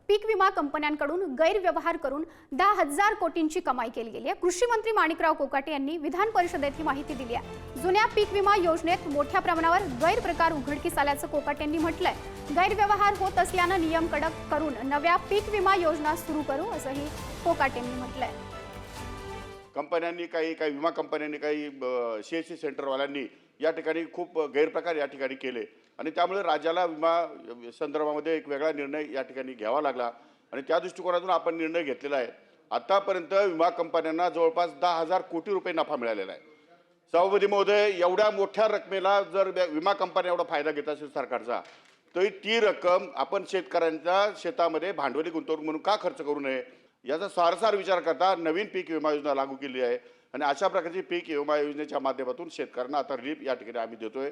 पीक विमा कंपन्यांकडून गैरव्यवहार करून 10,000 कोटींची कमाई केली गेली आहे। कृषी मंत्री माणिकराव कोकाटे यांनी विधान परिषदेत ही माहिती दिली आहे। जुन्या पीक विमा योजनेत मोठ्या प्रमाणावर गैरप्रकार उघडकीस आल्याचं कोकाटे यांनी म्हटलंय। गैरव्यवहार होत असल्यानं नियम कडक करून नव्या पीक विमा योजना सुरू करू असंही कोकाटे यांनी म्हटलंय। कंपन्यांनी काही विमा कंपन्यांनी CSC सेंटरवाल्यांनी या ठिकाणी खूप गैरप्रकार या ठिकाणी केले आणि त्यामुळे राज्याला विमा संदर्भामध्ये एक वेगळा निर्णय या ठिकाणी घ्यावा लागला आणि त्या दृष्टिकोनातून आपण निर्णय घेतलेला आहे। आतापर्यंत विमा कंपन्यांना जवळपास 10,000 कोटी रुपये नफा मिळालेला आहे। सभापती महोदय, एवढ्या मोठ्या रकमेला जर विमा कंपन्या एवढा फायदा घेत असेल सरकारचा, तर ती रक्कम आपण शेतकऱ्यांच्या शेतामध्ये भांडवली गुंतवणूक म्हणून का खर्च करू नये याचा सारसार विचार करता नवीन पीक विमा योजना लागू केली आहे आणि अशा प्रकारची पीक विमा योजनेच्या माध्यमातून शेतकऱ्यांना आता रिलीफ या ठिकाणी आम्ही देतोय।